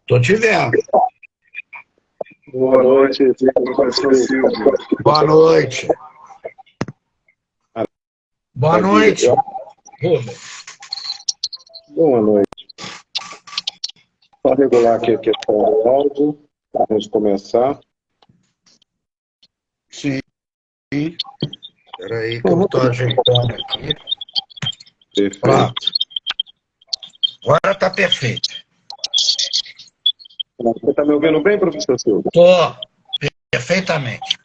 Tô te vendo. Boa noite, professor Silvio. Boa noite. Boa noite, Rubens. Boa noite. Só regular aqui a questão do áudio, para a gente começar. Sim. Espera aí que eu estou ajeitando aqui. Perfeito. Pronto. Agora está perfeito. Você está me ouvindo bem, professor Silvio? Estou perfeitamente.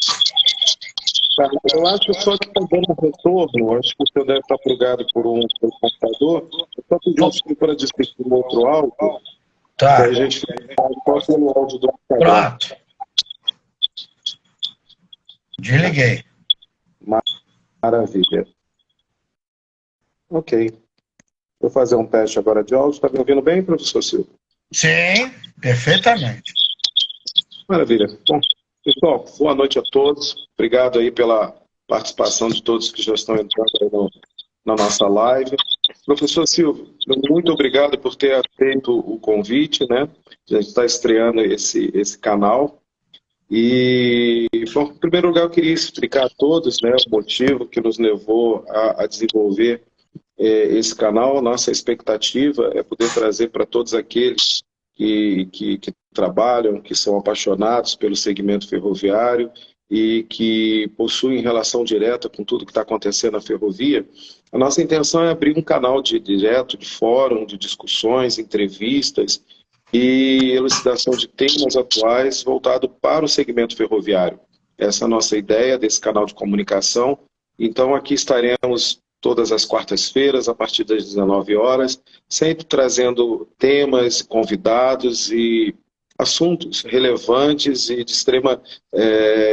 Tá, eu acho só que está dando retorno, acho que o senhor deve estar plugado por um computador. Eu só pedi um senhor para discutir um outro áudio, Tá. aí a gente pode pelo áudio do computador. Pronto. Desliguei. Maravilha. Ok. Vou fazer um teste agora de áudio. Está me ouvindo bem, professor Silvio? Sim, perfeitamente. Maravilha. Bom, pessoal, boa noite a todos. Obrigado aí pela participação de todos que já estão entrando aí na nossa live. Professor Silvio, muito obrigado por ter aceito o convite, né? A gente está estreando esse canal. E, bom, em primeiro lugar, eu queria explicar a todos, né, o motivo que nos levou a desenvolver esse canal. Nossa expectativa é poder trazer para todos aqueles que trabalham, que são apaixonados pelo segmento ferroviário e que possuem relação direta com tudo que está acontecendo na ferrovia. A nossa intenção é abrir um canal direto de fórum, de discussões, entrevistas e elucidação de temas atuais voltado para o segmento ferroviário. Essa é a nossa ideia desse canal de comunicação. Então, aqui estaremos todas as quartas-feiras, a partir das 19 horas, sempre trazendo temas, convidados e assuntos relevantes e de extrema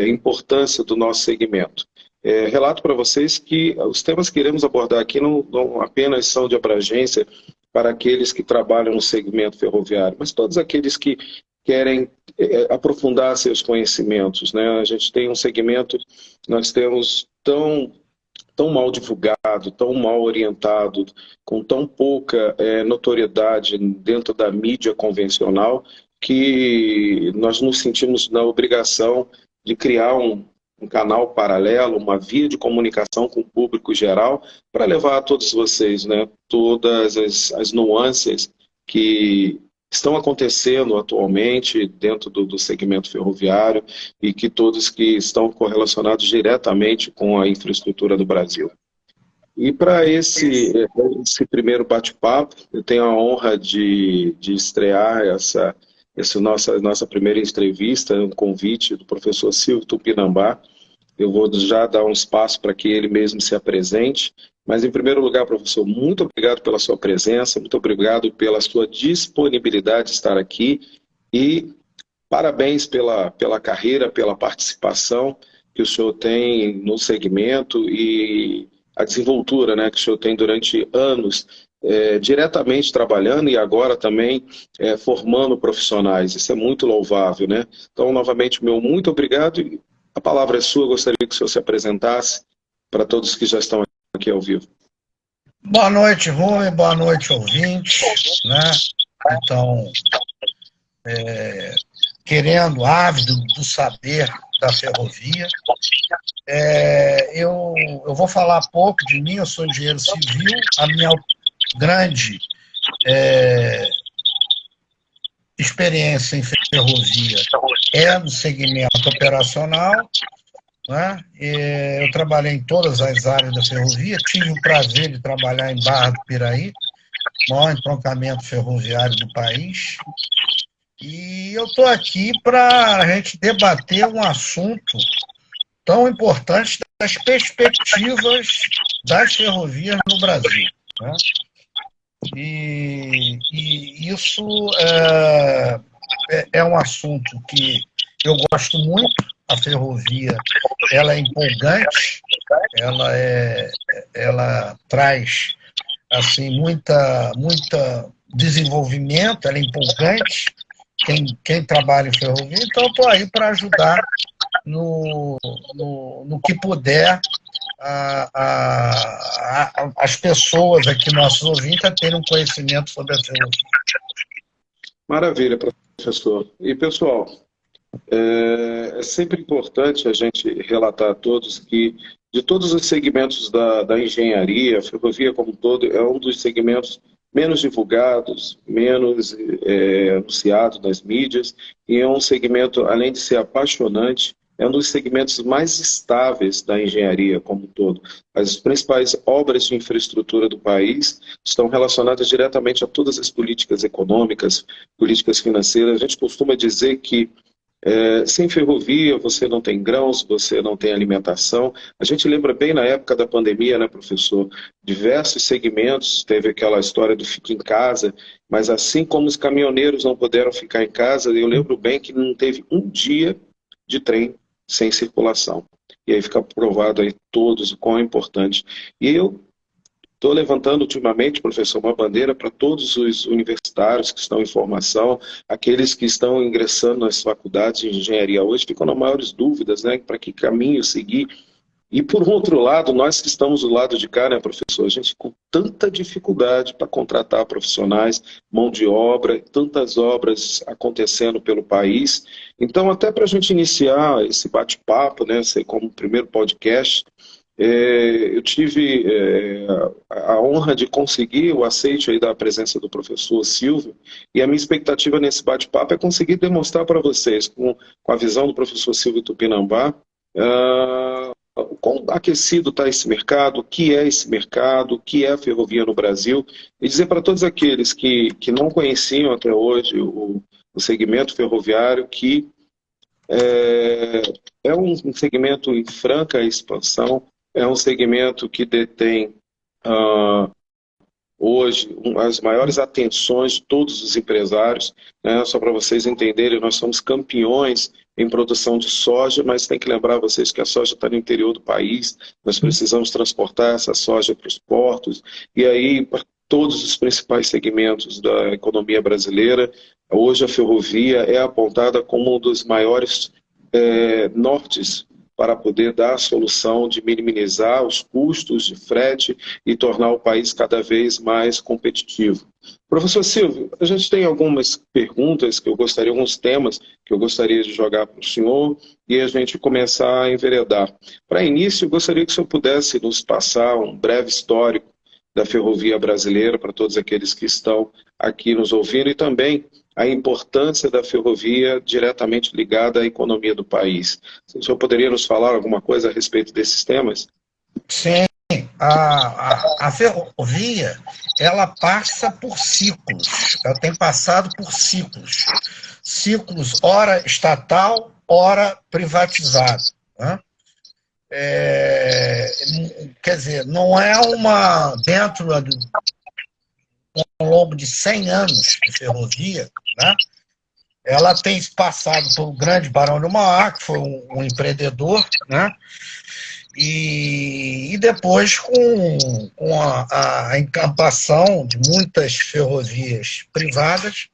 importância do nosso segmento. Relato para vocês que os temas que iremos abordar aqui não apenas são de abrangência para aqueles que trabalham no segmento ferroviário, mas todos aqueles que querem aprofundar seus conhecimentos, né? A gente tem um segmento, nós temos tão mal divulgado, tão mal orientado, com tão pouca notoriedade dentro da mídia convencional, que nós nos sentimos na obrigação de criar um canal paralelo, uma via de comunicação com o público geral, para levar a todos vocês, né, todas as nuances que estão acontecendo atualmente dentro do segmento ferroviário e que todos que estão correlacionados diretamente com a infraestrutura do Brasil. E para esse primeiro bate-papo, eu tenho a honra de estrear essa nossa primeira entrevista, um convite do professor Silvio Tupinambá. Eu vou já dar um espaço para que ele mesmo se apresente. Mas, em primeiro lugar, professor, muito obrigado pela sua presença, muito obrigado pela sua disponibilidade de estar aqui e parabéns pela carreira, pela participação que o senhor tem no segmento e a desenvoltura, né, que o senhor tem durante anos, diretamente trabalhando e agora também formando profissionais. Isso é muito louvável, né? Então, novamente, meu muito obrigado. E a palavra é sua, eu gostaria que o senhor se apresentasse para todos que já estão aqui ao vivo. Boa noite, Rui, boa noite, ouvintes, né? Então, querendo, ávido do saber da ferrovia, eu vou falar pouco de mim. Eu sou engenheiro civil, a minha grande experiência em ferrovia é no segmento operacional, né? Eu trabalhei em todas as áreas da ferrovia, tive o prazer de trabalhar em Barra do Piraí, maior entroncamento ferroviário do país, e eu estou aqui para a gente debater um assunto tão importante das perspectivas das ferrovias no Brasil, né? E isso é um assunto que eu gosto muito. A ferrovia, ela é empolgante, ela traz assim muita desenvolvimento, ela é empolgante. Quem trabalha em ferrovia, então estou aí para ajudar no que puder as pessoas aqui, nossos ouvintes, a terem um conhecimento sobre a ferrovia. Maravilha, professor. E, pessoal, é sempre importante a gente relatar a todos que, de todos os segmentos da engenharia, a ferrovia como um todo é um dos segmentos menos divulgados, menos anunciado nas mídias, e é um segmento, além de ser apaixonante, é um dos segmentos mais estáveis da engenharia como um todo. As principais obras de infraestrutura do país estão relacionadas diretamente a todas as políticas econômicas, políticas financeiras. A gente costuma dizer que sem ferrovia você não tem grãos, você não tem alimentação. A gente lembra bem na época da pandemia, né, professor? Diversos segmentos, teve aquela história do fique em casa, mas assim como os caminhoneiros não puderam ficar em casa, eu lembro bem que não teve um dia de trem sem circulação. E aí fica provado aí todos o quão é importante. E eu estou levantando ultimamente, professor, uma bandeira para todos os universitários que estão em formação, aqueles que estão ingressando nas faculdades de engenharia hoje, ficam nas maiores dúvidas, né, para que caminho seguir. E por outro lado, nós que estamos do lado de cá, né, professor, a gente com tanta dificuldade para contratar profissionais, mão de obra, tantas obras acontecendo pelo país. Então, até para a gente iniciar esse bate-papo, né, como primeiro podcast, eu tive a honra de conseguir o aceite aí da presença do professor Silvio, e a minha expectativa nesse bate-papo é conseguir demonstrar para vocês, com a visão do professor Silvio Tupinambá, quão aquecido está esse mercado, o que é esse mercado, o que é a ferrovia no Brasil, e dizer para todos aqueles que não conheciam até hoje o segmento ferroviário que é um segmento em franca expansão, é um segmento que detém hoje as maiores atenções de todos os empresários, né? Só para vocês entenderem, nós somos campeões em produção de soja, mas tem que lembrar vocês que a soja está no interior do país, nós precisamos transportar essa soja para os portos, e aí para todos os principais segmentos da economia brasileira, hoje a ferrovia é apontada como um dos maiores nortes para poder dar a solução de minimizar os custos de frete e tornar o país cada vez mais competitivo. Professor Silvio, a gente tem algumas perguntas alguns temas que eu gostaria de jogar para o senhor e a gente começar a enveredar. Para início, eu gostaria que o senhor pudesse nos passar um breve histórico da ferrovia brasileira para todos aqueles que estão aqui nos ouvindo e também a importância da ferrovia diretamente ligada à economia do país. O senhor poderia nos falar alguma coisa a respeito desses temas? Sim, a ferrovia, ela passa por ciclos, ela tem passado por ciclos. Ciclos, ora estatal, ora privatizado, né? Quer dizer, não é dentro ao longo de 100 anos de ferrovia, né? Ela tem passado pelo grande Barão de Mauá, que foi um empreendedor, né? E depois com a encampação de muitas ferrovias privadas,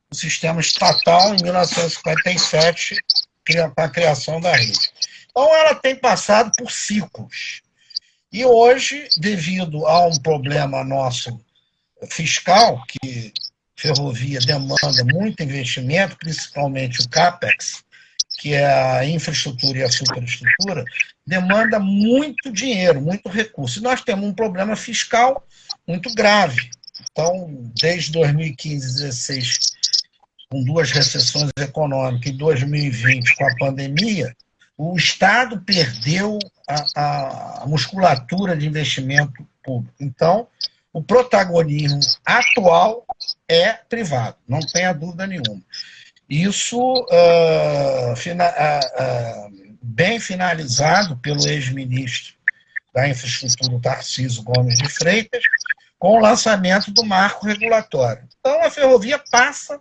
o sistema estatal, em 1957, para a criação da rede. Então, ela tem passado por ciclos. E hoje, devido a um problema nosso fiscal, que ferrovia demanda muito investimento, principalmente o CAPEX, que é a infraestrutura e a superestrutura, demanda muito dinheiro, muito recurso. E nós temos um problema fiscal muito grave. Então, desde 2015 e 2016, com duas recessões econômicas, e 2020, com a pandemia, o Estado perdeu a musculatura de investimento público. Então, o protagonismo atual é privado, não tenha dúvida nenhuma. Isso bem finalizado pelo ex-ministro da Infraestrutura, Tarcísio Gomes de Freitas, com o lançamento do marco regulatório. Então, a ferrovia passa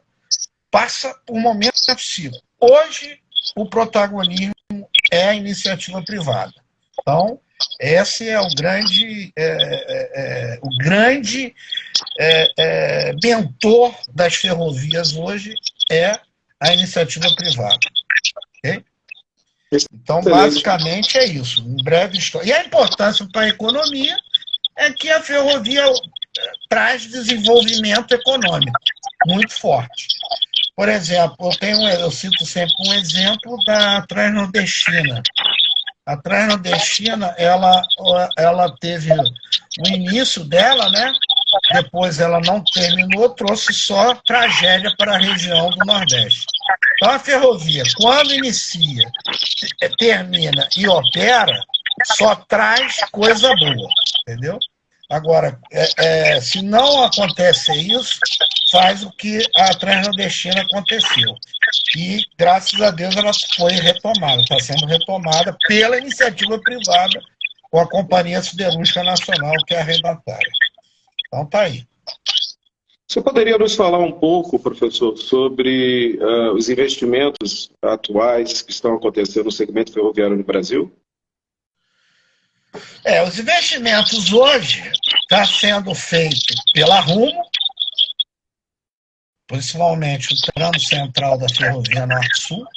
por momentos ciclo. Hoje, o protagonismo é a iniciativa privada. Então, esse é o grande mentor das ferrovias hoje, é a iniciativa privada. Okay? Então, basicamente, é isso. Um breve história. E a importância para a economia é que a ferrovia traz desenvolvimento econômico muito forte. Por exemplo, eu cito sempre um exemplo da Transnordestina. A Transnordestina, ela teve o início dela, né? Depois ela não terminou, trouxe só tragédia para a região do Nordeste. Então, a ferrovia, quando inicia, termina e opera, só traz coisa boa, entendeu? Agora, se não acontece isso, faz o que a Transnordestina aconteceu. E, graças a Deus, ela foi retomada, está sendo retomada pela iniciativa privada com a Companhia Siderúrgica Nacional, que é arrendatária. Então, está aí. Você poderia nos falar um pouco, professor, sobre os investimentos atuais que estão acontecendo no segmento ferroviário no Brasil? Os investimentos hoje estão sendo feitos pela Rumo, principalmente o tramo central da Ferrovia Norte-Sul.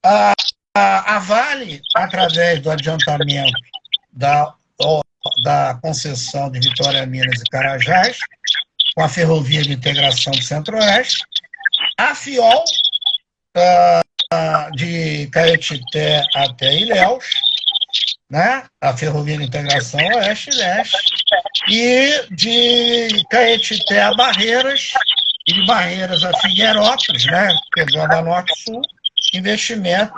A Vale, através do adiantamento da concessão de Vitória, Minas e Carajás, com a Ferrovia de Integração do Centro-Oeste. A FIOL, de Caetité até Ilhéus, né? A Ferrovia de Integração Oeste-Leste, e de Caetité a Barreiras, e de Barreiras a Figueirópolis, né? Pegando a Norte-Sul, investimento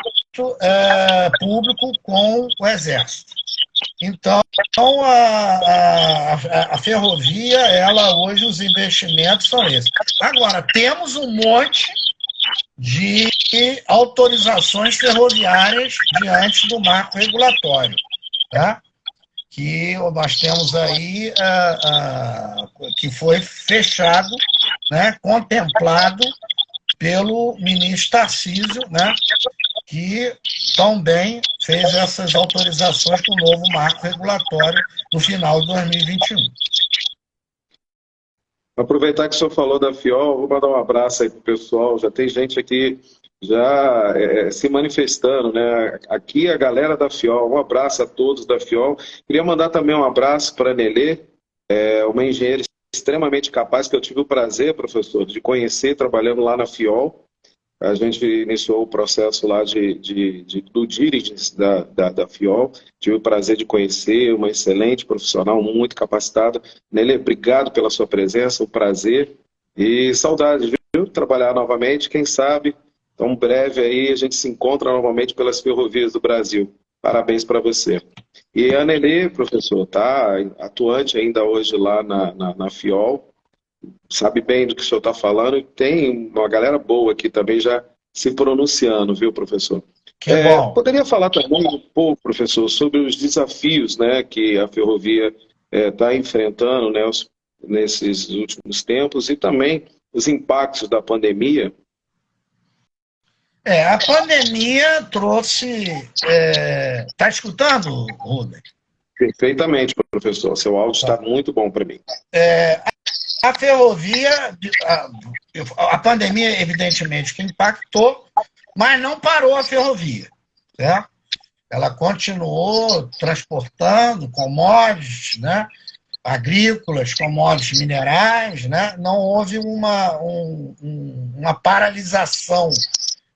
público com o Exército. Então, a ferrovia, ela hoje, os investimentos são esses. Agora, temos um monte de autorizações ferroviárias diante do marco regulatório, tá? Que nós temos aí, que foi fechado, né, contemplado pelo ministro Tarcísio, né, que também fez essas autorizações com o novo marco regulatório no final de 2021. Aproveitar que o senhor falou da FIOL, vou mandar um abraço aí para o pessoal. Já tem gente aqui já se manifestando, né? Aqui a galera da FIOL, um abraço a todos da FIOL. Queria mandar também um abraço para a Nelê, uma engenheira extremamente capaz, que eu tive o prazer, professor, de conhecer trabalhando lá na FIOL. A gente iniciou o processo lá do diligence da FIOL. Tive o prazer de conhecer, uma excelente profissional, muito capacitada. Nelê, obrigado pela sua presença, um prazer. E saudades, viu? Trabalhar novamente, quem sabe, tão breve aí a gente se encontra novamente pelas ferrovias do Brasil. Parabéns para você. E a Nelê, professor, está atuante ainda hoje lá na FIOL. Sabe bem do que o senhor está falando, e tem uma galera boa aqui também já se pronunciando, viu, professor? Que bom. Poderia falar também um pouco, professor, sobre os desafios, né, que a ferrovia está enfrentando, né, nesses últimos tempos, e também os impactos da pandemia? A pandemia trouxe... Está escutando, Rubens? Perfeitamente, professor. Seu áudio está muito bom para mim. A ferrovia, a pandemia, evidentemente, que impactou, mas não parou a ferrovia, certo? Ela continuou transportando commodities, né, agrícolas, commodities minerais, né? Não houve uma paralisação,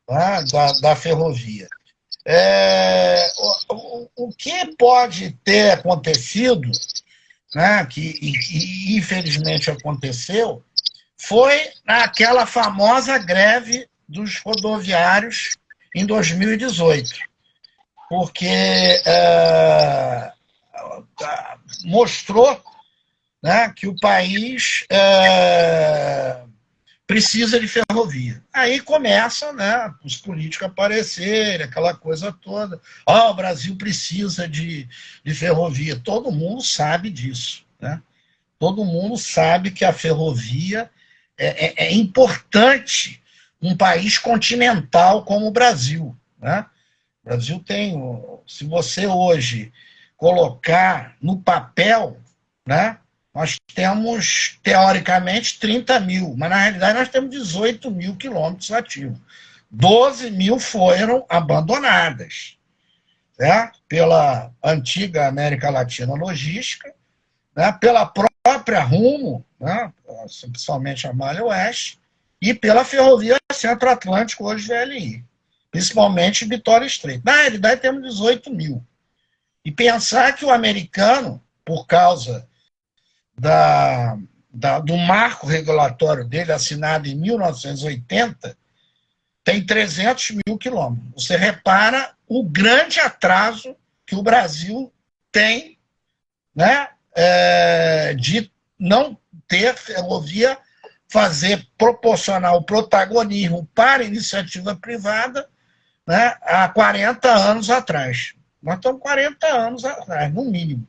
né, da ferrovia. O que pode ter acontecido, né, que infelizmente aconteceu, foi aquela famosa greve dos rodoviários em 2018, porque mostrou, né, que o país precisa de ferrovia. Aí começa, né, os políticos aparecerem, aquela coisa toda. O Brasil precisa de ferrovia. Todo mundo sabe disso, né? Todo mundo sabe que a ferrovia é importante num país continental como o Brasil, né? O Brasil tem... Se você hoje colocar no papel, né, nós temos, teoricamente, 30 mil, mas na realidade nós temos 18 mil quilômetros ativos. 12 mil foram abandonadas, né, pela antiga América Latina Logística, né, pela própria Rumo, né, principalmente a Malha Oeste, e pela Ferrovia Centro-Atlântico, hoje VLI, principalmente Vitória Estreita. Na realidade, temos 18 mil. E pensar que o americano, por causa do marco regulatório dele, assinado em 1980, tem 300 mil quilômetros. Você repara o grande atraso que o Brasil tem, né, de não ter ferrovia, fazer proporcionar o protagonismo para a iniciativa privada, né, há 40 anos atrás. Nós estamos 40 anos atrás, no mínimo,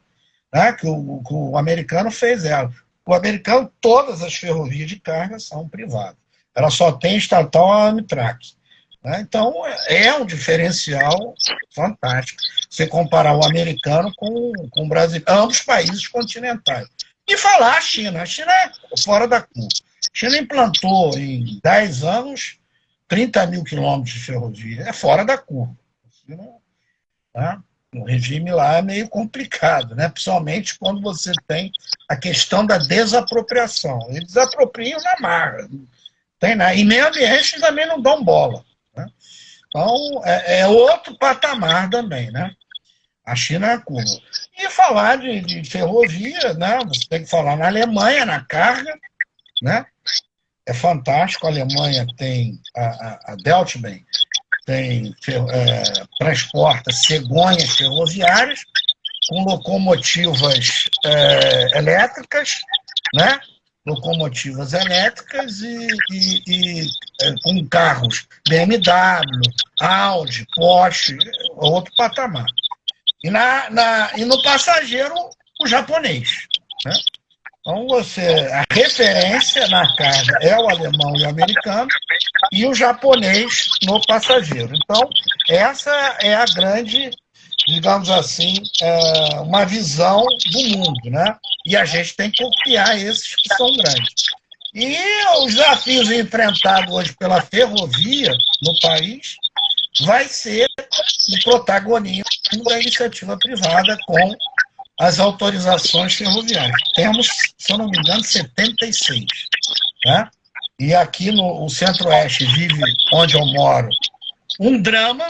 né, que o americano fez ela. O americano, todas as ferrovias de carga são privadas. Ela só tem estatal a Amtrak. Né? Então, é um diferencial fantástico você comparar o americano com o brasileiro, ambos países continentais. E falar a China. A China é fora da curva. A China implantou em 10 anos 30 mil quilômetros de ferrovia. É fora da curva. Né? O regime lá é meio complicado, né? Principalmente quando você tem a questão da desapropriação. Eles desapropriam na marra. Tem, né? E meio ambiente também não dão bola. Né? Então, é outro patamar também, né? A China é a curva. E falar de ferrovia, né? Você tem que falar na Alemanha, na carga, né? É fantástico, a Alemanha tem a Deltbahn, transporta cegonhas ferroviárias com locomotivas elétricas, né? Locomotivas elétricas e com carros BMW, Audi, Porsche, outro patamar. E no passageiro, o japonês. Né? Então, a referência na carga é o alemão e o americano, e o japonês no passageiro. Então, essa é a grande, digamos assim, uma visão do mundo, né? E a gente tem que copiar esses que são grandes. E os desafios enfrentados hoje pela ferrovia no país vai ser o protagonismo da iniciativa privada com as autorizações ferroviárias. Temos, se eu não me engano, 76. Né? E aqui no Centro-Oeste vive, onde eu moro, um drama,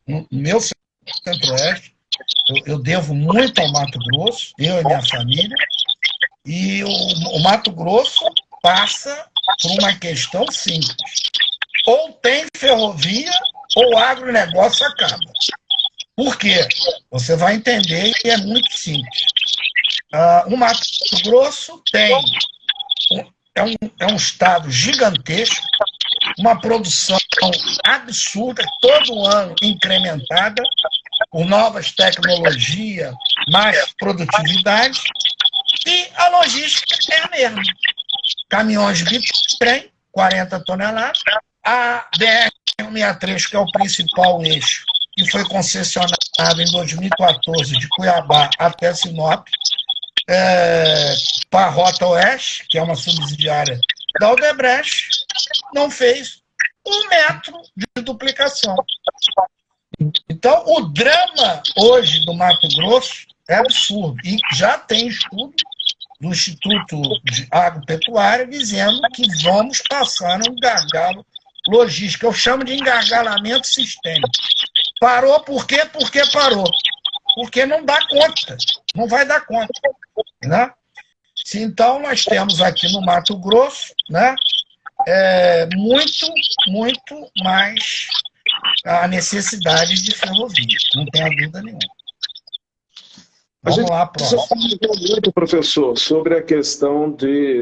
no meu Centro-Oeste. Eu devo muito ao Mato Grosso, eu e minha família, e o Mato Grosso passa por uma questão simples. Ou tem ferrovia, ou o agronegócio acaba. Por quê? Você vai entender que é muito simples. O Mato Grosso é um estado gigantesco, uma produção absurda, todo ano incrementada, por novas tecnologias, mais produtividade, e a logística é a mesma. Caminhões de trem, 40 toneladas, a BR-163, que é o principal eixo, que foi concessionado em 2014 de Cuiabá até Sinop, para a Rota Oeste, que é uma subsidiária da Odebrecht, não fez 1 metro de duplicação. Então, o drama hoje do Mato Grosso é absurdo. E já tem estudo do Instituto de Agropecuária dizendo que vamos passar um gargalo logístico. Eu chamo de engargalamento sistêmico. Parou por quê? Porque parou. Porque não dá conta. Não vai dar conta. Né? Então, nós temos aqui no Mato Grosso, né, muito, muito mais a necessidade de ferrovia. Não tenha dúvida nenhuma. Vamos lá, próximo. Muito, professor, sobre a questão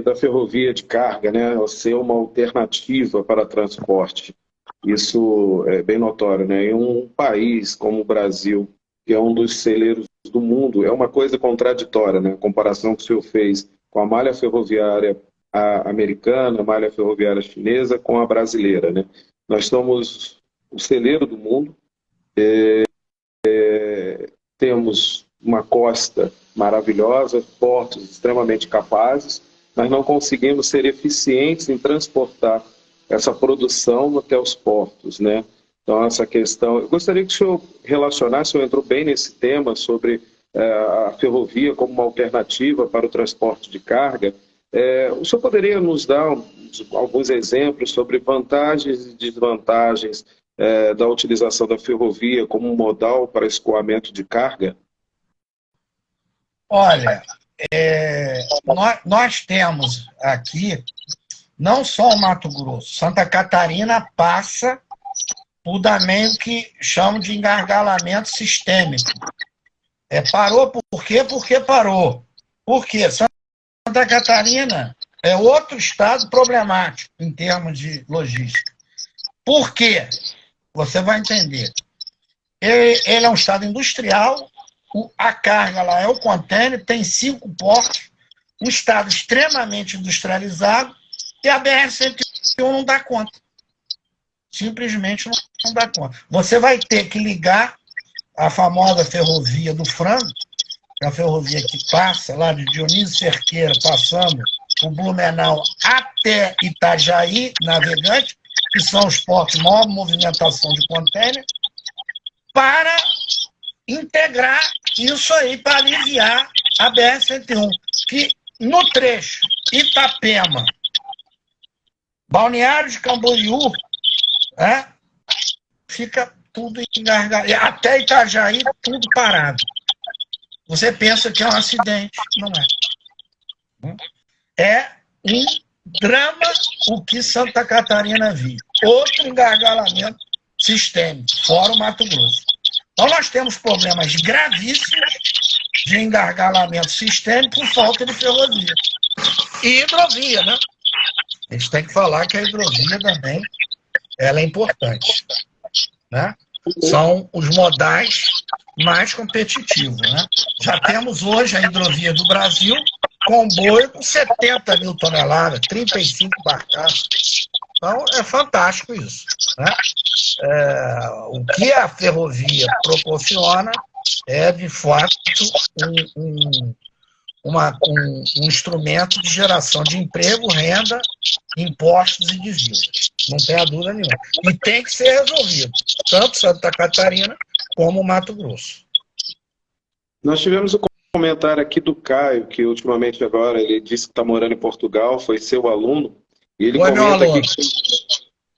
da ferrovia de carga, né, ser uma alternativa para transporte. Isso é bem notório, né? Em um país como o Brasil, que é um dos celeiros do mundo, é uma coisa contraditória, né? A comparação que o senhor fez com a malha ferroviária americana, a malha ferroviária chinesa, com a brasileira, né? Nós somos o celeiro do mundo, temos uma costa maravilhosa, portos extremamente capazes, mas não conseguimos ser eficientes em transportar essa produção até os portos, né? Então, essa questão... Eu gostaria que o senhor relacionasse, o senhor entrou bem nesse tema sobre a ferrovia como uma alternativa para o transporte de carga. O senhor poderia nos dar alguns exemplos sobre vantagens e desvantagens da utilização da ferrovia como modal para escoamento de carga? Olha, nós temos aqui não só o Mato Grosso, Santa Catarina passa por também o que chamam de engargalamento sistêmico. Parou por quê? Porque parou. Por quê? Santa Catarina é outro estado problemático em termos de logística. Por quê? Você vai entender. Ele é um estado industrial, a carga lá é o contêiner, tem 5 portos, um estado extremamente industrializado, e a BR-101 não dá conta. Simplesmente não dá conta. Você vai ter que ligar a famosa ferrovia do Frango, a ferrovia que passa lá de Dionísio Cerqueira, passando por Blumenau até Itajaí, Navegante, que são os portos de maior movimentação de contêiner, para integrar isso aí, para aliviar a BR-101, que no trecho Itapema, Balneário de Camboriú, fica tudo engargado. Até Itajaí, tudo parado. Você pensa que é um acidente, não é. É um drama o que Santa Catarina vive. Outro engargalamento sistêmico, fora o Mato Grosso. Então nós temos problemas gravíssimos de engargalamento sistêmico por falta de ferrovia. E hidrovia, né? A gente tem que falar que a hidrovia também ela é importante, né? São os modais mais competitivos, né? Já temos hoje a hidrovia do Brasil, comboio com 70 mil toneladas, 35 barcaços. Então, é fantástico isso, né? O que a ferrovia proporciona é, de fato, um instrumento de geração de emprego, renda, impostos e divisas. Não tem a dúvida nenhuma. E tem que ser resolvido, tanto Santa Catarina como Mato Grosso. Nós tivemos o comentário aqui do Caio, que ultimamente agora ele disse que está morando em Portugal, foi seu aluno, e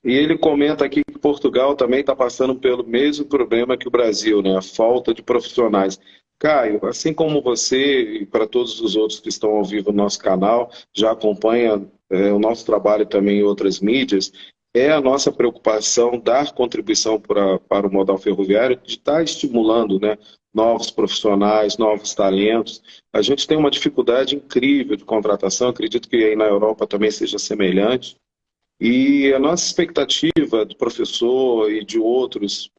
ele comenta aqui que Portugal também está passando pelo mesmo problema que o Brasil, né? A falta de profissionais. Caio, assim como você e para todos os outros que estão ao vivo no nosso canal, já acompanha o nosso trabalho também em outras mídias, é a nossa preocupação dar contribuição para o modal ferroviário, de estar estimulando, né, novos profissionais, novos talentos. A gente tem uma dificuldade incrível de contratação, acredito que aí na Europa também seja semelhante, e a nossa expectativa do professor e de outros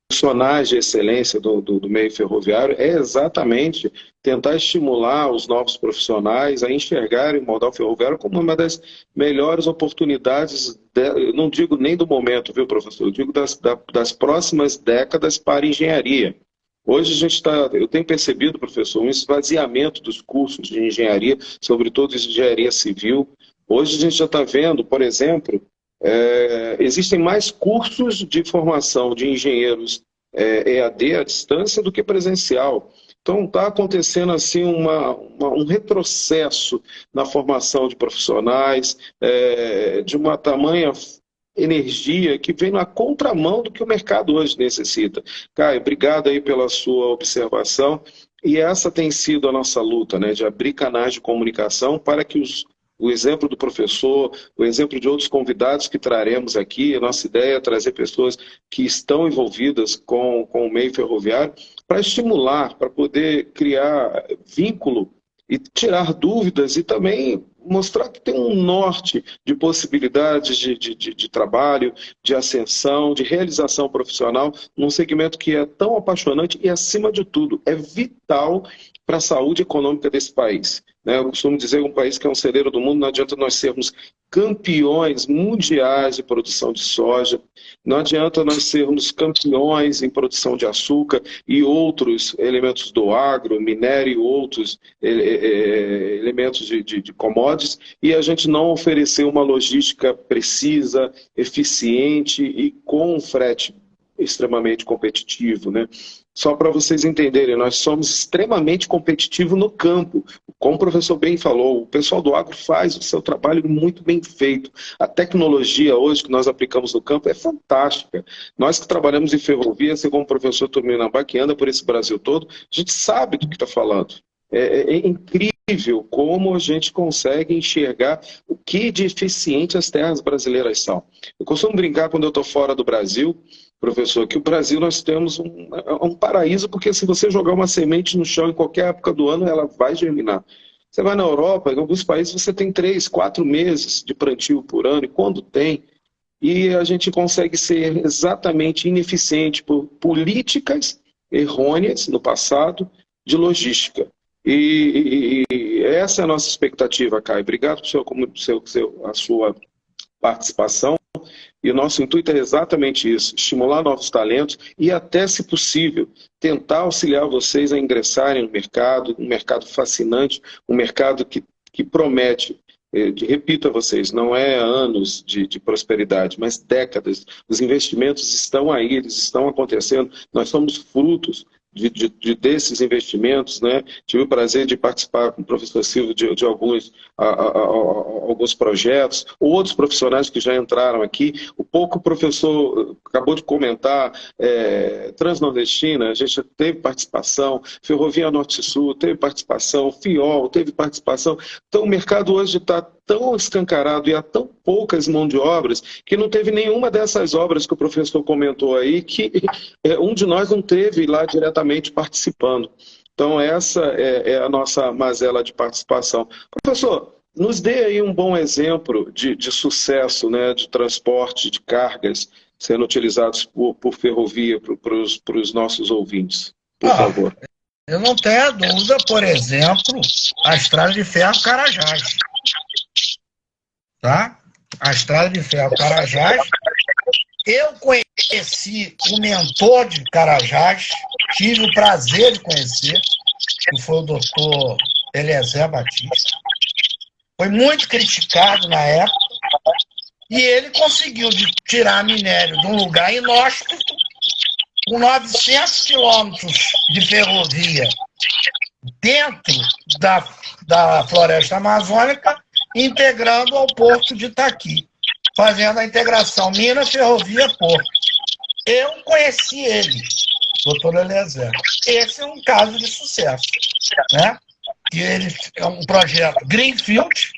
profissionais de excelência do meio ferroviário é exatamente tentar estimular os novos profissionais a enxergarem o modal ferroviário como uma das melhores oportunidades, eu não digo nem do momento, viu, professor? Eu digo das próximas décadas para engenharia. Hoje eu tenho percebido, professor, um esvaziamento dos cursos de engenharia, sobretudo engenharia civil. Hoje a gente já está vendo, por exemplo, existem mais cursos de formação de engenheiros EAD à distância do que presencial. Então está acontecendo assim um retrocesso na formação de profissionais, de uma tamanha energia que vem na contramão do que o mercado hoje necessita. Caio, obrigado aí pela sua observação. E essa tem sido a nossa luta, né, de abrir canais de comunicação para que o exemplo do professor, o exemplo de outros convidados que traremos aqui, a nossa ideia é trazer pessoas que estão envolvidas com o meio ferroviário para estimular, para poder criar vínculo e tirar dúvidas e também mostrar que tem um norte de possibilidades de trabalho, de ascensão, de realização profissional, num segmento que é tão apaixonante e, acima de tudo, é vital para a saúde econômica desse país. Eu costumo dizer que um país que é um celeiro do mundo, não adianta nós sermos campeões mundiais de produção de soja, não adianta nós sermos campeões em produção de açúcar e outros elementos do agro, minério e outros elementos de commodities, e a gente não oferecer uma logística precisa, eficiente e com frete extremamente competitivo, né? Só para vocês entenderem, nós somos extremamente competitivos no campo. Como o professor bem falou, o pessoal do agro faz o seu trabalho muito bem feito. A tecnologia hoje que nós aplicamos no campo é fantástica. Nós que trabalhamos em ferrovia, assim como o professor Turminambá, que anda por esse Brasil todo, a gente sabe do que está falando. É incrível como a gente consegue enxergar o que de eficiente as terras brasileiras são. Eu costumo brincar quando eu estou fora do Brasil, professor, que o Brasil nós temos um paraíso, porque se você jogar uma semente no chão em qualquer época do ano, ela vai germinar. Você vai na Europa, em alguns países você tem 3, 4 meses de plantio por ano, e quando tem, e a gente consegue ser exatamente ineficiente por políticas errôneas no passado de logística. E essa é a nossa expectativa, Caio. Obrigado por a sua participação. E o nosso intuito é exatamente isso, estimular novos talentos e até, se possível, tentar auxiliar vocês a ingressarem no mercado, um mercado fascinante, um mercado que promete, repito a vocês, não é anos de prosperidade, mas décadas. Os investimentos estão aí, eles estão acontecendo, nós somos frutos desses investimentos, né? Tive o prazer de participar com o professor Silvio de alguns projetos, outros profissionais que já entraram aqui. O pouco o professor acabou de comentar, Transnordestina, a gente teve participação, Ferrovia Norte-Sul teve participação, FIOL teve participação. Então o mercado hoje está tão escancarado e há tão poucas mãos de obras que não teve nenhuma dessas obras que o professor comentou aí, que um de nós não teve lá diretamente participando. Então essa é a nossa mazela de participação. Professor, nos dê aí um bom exemplo de sucesso, né, de transporte de cargas sendo utilizados por ferrovia para os nossos ouvintes, por favor. Eu não tenho a dúvida, por exemplo, a Estrada de Ferro Carajás. Tá? A Estrada de Ferro Carajás. Eu conheci o mentor de Carajás, tive o prazer de conhecer, que foi o doutor Eliezer Batista. Foi muito criticado na época, e ele conseguiu tirar minério de um lugar inóspito, com 900 quilômetros de ferrovia dentro da floresta amazônica, integrando ao porto de Itaqui, fazendo a integração Minas, Ferrovia, Porto. Eu conheci ele, doutor Eliezer. Esse é um caso de sucesso, né? E ele é um projeto Greenfield,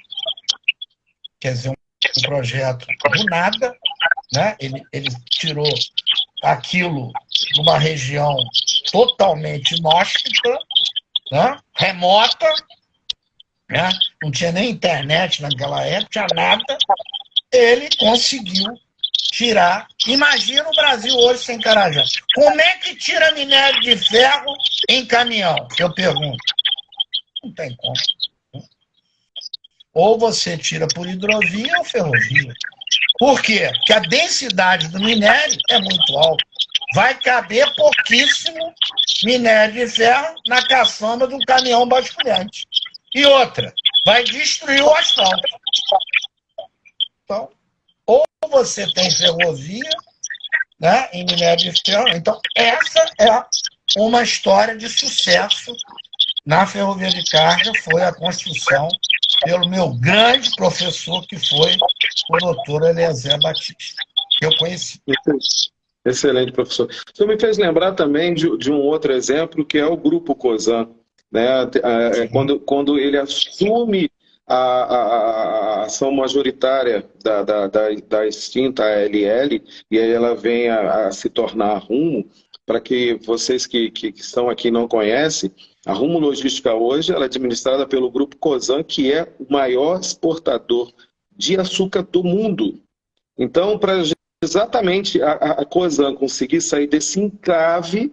quer dizer, um projeto do nada, né? Ele tirou aquilo de uma região totalmente inóspita, né? Remota, né? Não tinha nem internet naquela época, tinha nada. Ele conseguiu tirar. Imagina o Brasil hoje sem Carajás. Como é que tira minério de ferro em caminhão? Eu pergunto. Não tem como. Ou você tira por hidrovia ou ferrovia. Por quê? Porque a densidade do minério é muito alta. Vai caber pouquíssimo minério de ferro na caçamba do caminhão basculhante. E outra, vai destruir o asfalto. Então, ou você tem ferrovia, né, em minério de ferro. Então, essa é uma história de sucesso na ferrovia de carga, foi a construção pelo meu grande professor, que foi o doutor Eliezer Batista, que eu conheci. Excelente, professor. O senhor me fez lembrar também de um outro exemplo, que é o Grupo Cosan, né? Quando ele assume a ação majoritária da extinta ALL, e aí ela vem a se tornar a Rumo. Para que vocês que estão aqui não conhecem, a Rumo Logística hoje ela é administrada pelo Grupo Cosan, que é o maior exportador de açúcar do mundo. Então, para exatamente a Cosan conseguir sair desse enclave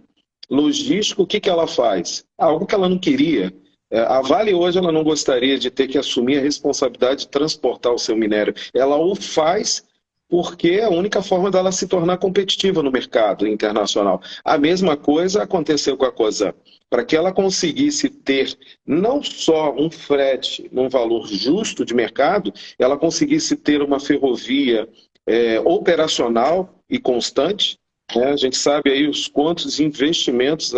logístico, o que ela faz? Algo que ela não queria. A Vale hoje ela não gostaria de ter que assumir a responsabilidade de transportar o seu minério. Ela o faz porque é a única forma dela se tornar competitiva no mercado internacional. A mesma coisa aconteceu com a Cosan. Para que ela conseguisse ter não só um frete num valor justo de mercado, ela conseguisse ter uma ferrovia operacional e constante, né? A gente sabe aí os quantos investimentos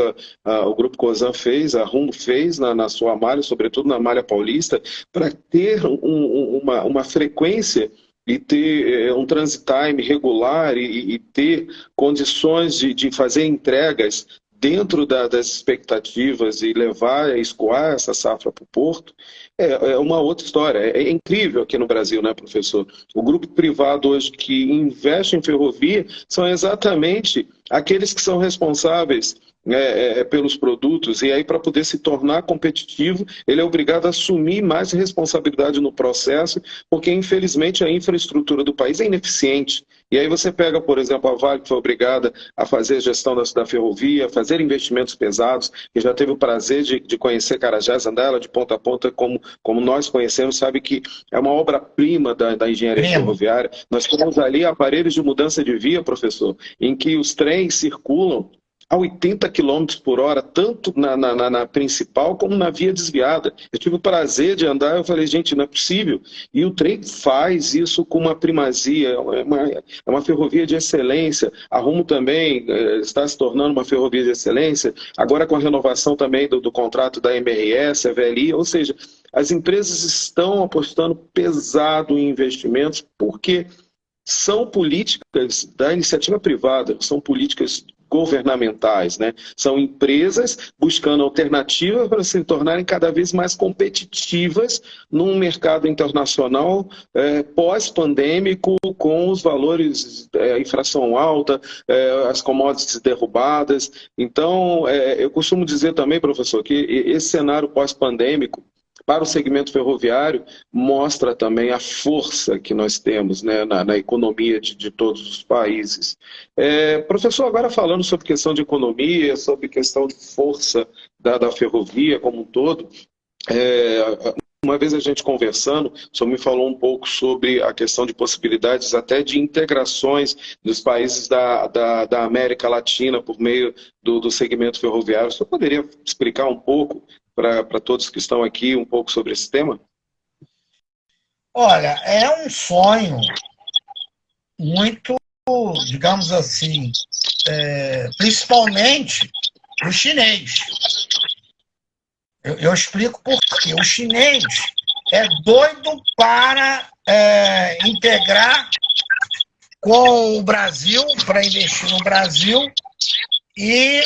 o Grupo Cosan fez, a Rumo fez na sua malha, sobretudo na malha paulista, para ter uma frequência e ter um transit time regular e ter condições de fazer entregas dentro das expectativas e levar, escoar essa safra para o porto, é uma outra história. É incrível aqui no Brasil, né, professor? O grupo privado hoje que investe em ferrovia são exatamente aqueles que são responsáveis pelos produtos, e aí para poder se tornar competitivo, ele é obrigado a assumir mais responsabilidade no processo, porque infelizmente a infraestrutura do país é ineficiente. E aí você pega, por exemplo, a Vale, que foi obrigada a fazer a gestão da ferrovia, fazer investimentos pesados, que já teve o prazer de conhecer Carajás, andar ela de ponta a ponta, como nós conhecemos, sabe que é uma obra-prima da engenharia ferroviária. Nós temos ali aparelhos de mudança de via, professor, em que os trens circulam a 80 km por hora, tanto na principal como na via desviada. Eu tive o prazer de andar, eu falei, gente, não é possível. E o trem faz isso com uma primazia, é uma ferrovia de excelência. A Rumo também está se tornando uma ferrovia de excelência, agora com a renovação também do contrato da MRS, a VLI, ou seja, as empresas estão apostando pesado em investimentos, porque são políticas da iniciativa privada, são políticas governamentais, né? São empresas buscando alternativas para se tornarem cada vez mais competitivas num mercado internacional pós-pandêmico, com os valores, inflação alta, as commodities derrubadas. Então, eu costumo dizer também, professor, que esse cenário pós-pandêmico para o segmento ferroviário mostra também a força que nós temos, né, na economia de todos os países. Professor, agora falando sobre questão de economia, sobre questão de força da ferrovia como um todo, uma vez a gente conversando, o senhor me falou um pouco sobre a questão de possibilidades até de integrações dos países da América Latina por meio do segmento ferroviário. O senhor poderia explicar um pouco para todos que estão aqui um pouco sobre esse tema? Olha, é um sonho muito, digamos assim, principalmente o chinês. Eu explico por quê. O chinês é doido para integrar com o Brasil, para investir no Brasil e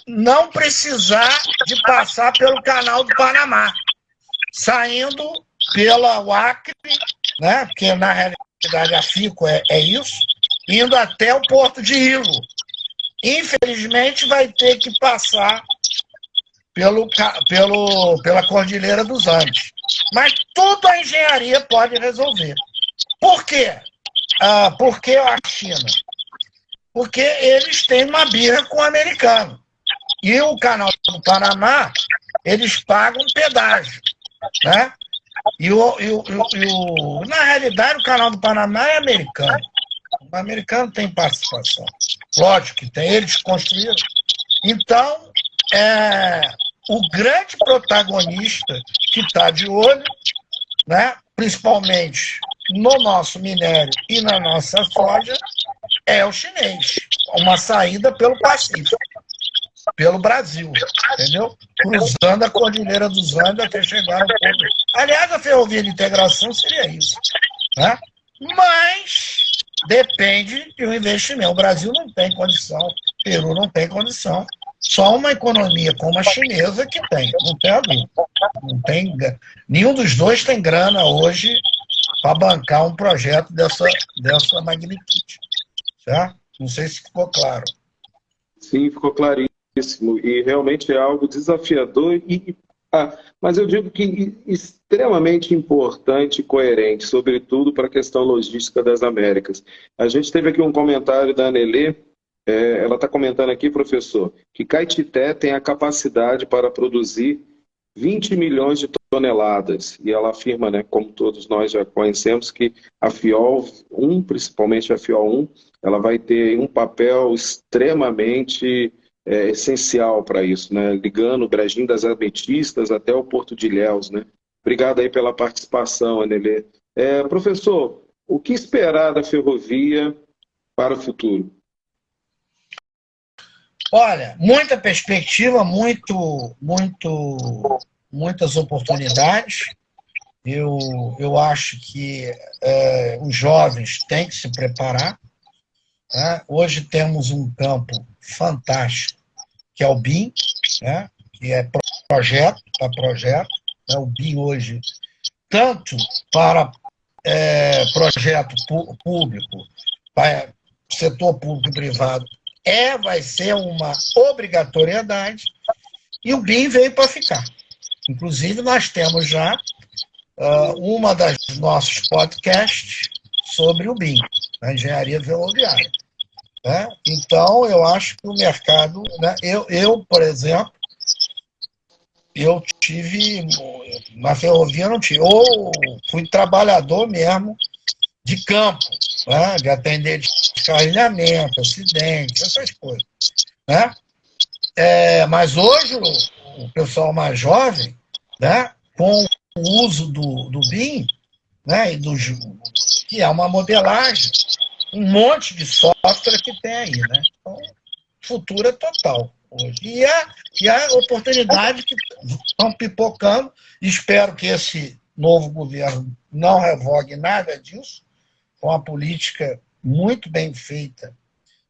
não precisar de passar pelo Canal do Panamá, saindo pela Acre, né? Porque na realidade a FICO é isso, indo até o Porto de Hilo. Infelizmente vai ter que passar pela Cordilheira dos Andes. Mas tudo a engenharia pode resolver. Por quê? Por que a China? Porque eles têm uma birra com o americano. E o Canal do Panamá, eles pagam pedágio, né? Na realidade, o Canal do Panamá é americano. O americano tem participação. Lógico que tem, eles construíram. Então, o grande protagonista que está de olho, né, principalmente no nosso minério e na nossa soja, é o chinês. Uma saída pelo Pacífico, pelo Brasil, entendeu? Cruzando a Cordilheira dos Andes até chegar no Porto. Aliás, a ferrovia de integração seria isso, né? Mas depende de um investimento. O Brasil não tem condição, o Peru não tem condição. Só uma economia como a chinesa que tem, não tem a dúvida. Não tem, nenhum dos dois tem grana hoje para bancar um projeto dessa magnitude. Certo? Não sei se ficou claro. Sim, ficou claríssimo. E realmente é algo desafiador, mas eu digo que extremamente importante e coerente, sobretudo para a questão logística das Américas. A gente teve aqui um comentário da Anelê. Ela está comentando aqui, professor, que Caetité tem a capacidade para produzir 20 milhões de toneladas. E ela afirma, né, como todos nós já conhecemos, que a FIOL 1, principalmente a FIOL 1, ela vai ter um papel extremamente essencial para isso, né, ligando o Brejinho das Ametistas até o Porto de Ilhéus. Né? Obrigado aí pela participação, Anelê. Professor, o que esperar da ferrovia para o futuro? Olha, muita perspectiva, muitas oportunidades. Eu acho que os jovens têm que se preparar. Né? Hoje temos um campo fantástico, que é o BIM, né? Que é projeto para projeto. Né? O BIM hoje, tanto para projeto público, para setor público e privado, vai ser uma obrigatoriedade, e o BIM veio para ficar. Inclusive, nós temos já uma das nossos podcasts sobre o BIM, a engenharia ferroviária. Né? Então, eu acho que o mercado... Né? Eu, por exemplo, eu tive... Na ferrovia não tive. Ou fui trabalhador mesmo de campo, né? De atender descarrilhamento, acidente, essas coisas. Né? Mas hoje, o pessoal mais jovem, né? Com o uso do BIM, né? Que é uma modelagem, um monte de software que tem aí, né? Então, futuro é total hoje. E a oportunidade que estão pipocando, espero que esse novo governo não revogue nada disso, com uma política muito bem feita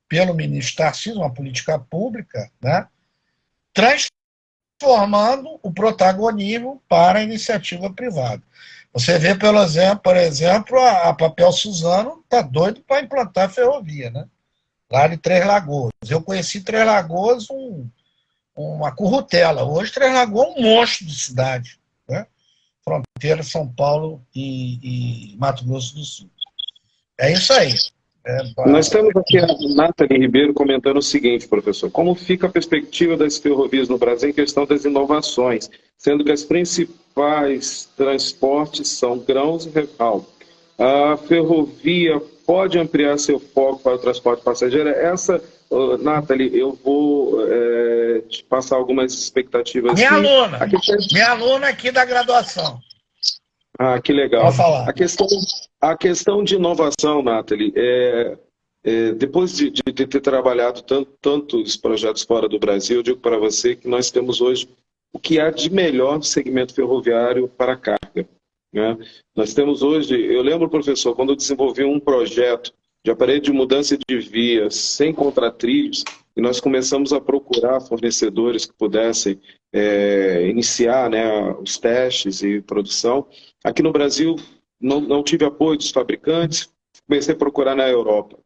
pelo ministro Tarcísio, uma política pública, né? Transformando o protagonismo para a iniciativa privada. Você vê, por exemplo, a Papel Suzano está doido para implantar a ferrovia, né? Lá de Três Lagoas. Eu conheci Três Lagoas uma currutela. Hoje, Três Lagoas é um monstro de cidade. Né? Fronteira São Paulo e Mato Grosso do Sul. É isso aí. Nós temos aqui a Nathalie Ribeiro comentando o seguinte, professor: como fica a perspectiva das ferrovias no Brasil em questão das inovações, sendo que as principais transportes são grãos e recalque? A ferrovia pode ampliar seu foco para o transporte passageiro? Nathalie, eu vou te passar algumas expectativas. Minha aluna aqui da graduação. Ah, que legal. Pode falar. A questão de inovação, Nathalie, depois de ter trabalhado tantos projetos fora do Brasil, eu digo para você que nós temos hoje o que há de melhor no segmento ferroviário para carga. Né? Nós temos hoje, eu lembro, professor, quando eu desenvolvi um projeto de aparelho de mudança de vias sem contratrilhos, e nós começamos a procurar fornecedores que pudessem iniciar, né, os testes e produção. Aqui no Brasil, não tive apoio dos fabricantes, comecei a procurar na Europa.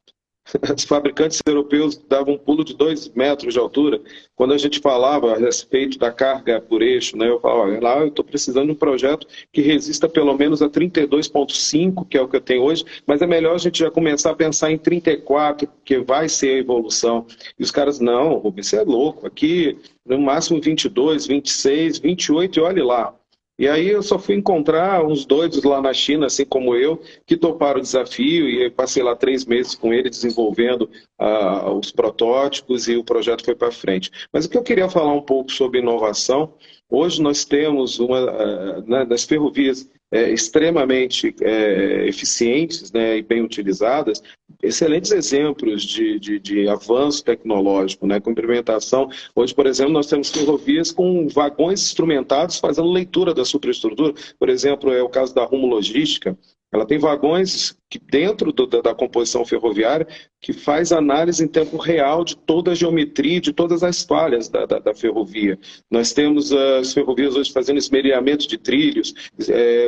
Os fabricantes europeus davam um pulo de 2 metros de altura. Quando a gente falava a respeito da carga por eixo, né, eu falava, olha, lá eu estou precisando de um projeto que resista pelo menos a 32,5, que é o que eu tenho hoje, mas é melhor a gente já começar a pensar em 34, que vai ser a evolução. E os caras, não, Rubens, você é louco, aqui no máximo 22, 26, 28, e olhe lá. E aí eu só fui encontrar uns doidos lá na China, assim como eu, que toparam o desafio, e eu passei lá 3 meses com ele desenvolvendo os protótipos, e o projeto foi para frente. Mas o que eu queria falar um pouco sobre inovação, hoje nós temos uma das ferrovias extremamente eficientes, né, e bem utilizadas, excelentes exemplos de avanço tecnológico, né, com implementação. Hoje, por exemplo, nós temos ferrovias com vagões instrumentados fazendo leitura da superestrutura. Por exemplo, é o caso da Rumo Logística. Ela tem vagões que dentro da composição ferroviária que faz análise em tempo real de toda a geometria, de todas as falhas da ferrovia. Nós temos as ferrovias hoje fazendo esmerilhamento de trilhos,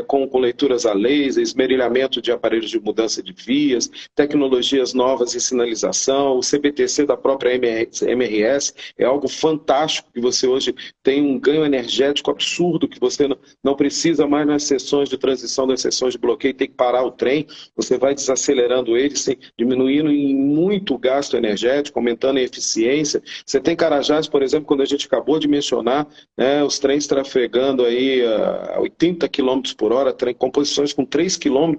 com leituras a laser, esmerilhamento de aparelhos de mudança de vias, tecnologias novas em sinalização, o CBTC da própria MRS é algo fantástico, que você hoje tem um ganho energético absurdo, que você não precisa mais nas sessões de transição, das sessões de bloqueio, tem que parar o trem, você vai desacelerando ele, diminuindo em muito o gasto energético, aumentando a eficiência. Você tem Carajás, por exemplo, quando a gente acabou de mencionar, né, os trens trafegando aí a 80 km por hora, composições com 3,5 km,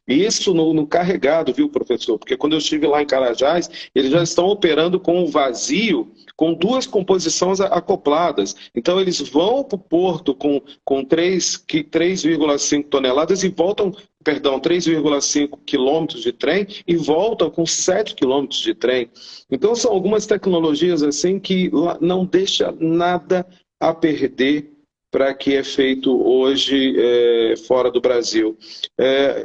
e isso no carregado, viu, professor? Porque quando eu estive lá em Carajás, eles já estão operando com o vazio, com 2 composições acopladas. Então, eles vão para o porto com 3,5 toneladas e voltam perdão, 3,5 quilômetros de trem e volta com 7 quilômetros de trem. Então são algumas tecnologias assim que não deixa nada a perder para que é feito hoje fora do Brasil.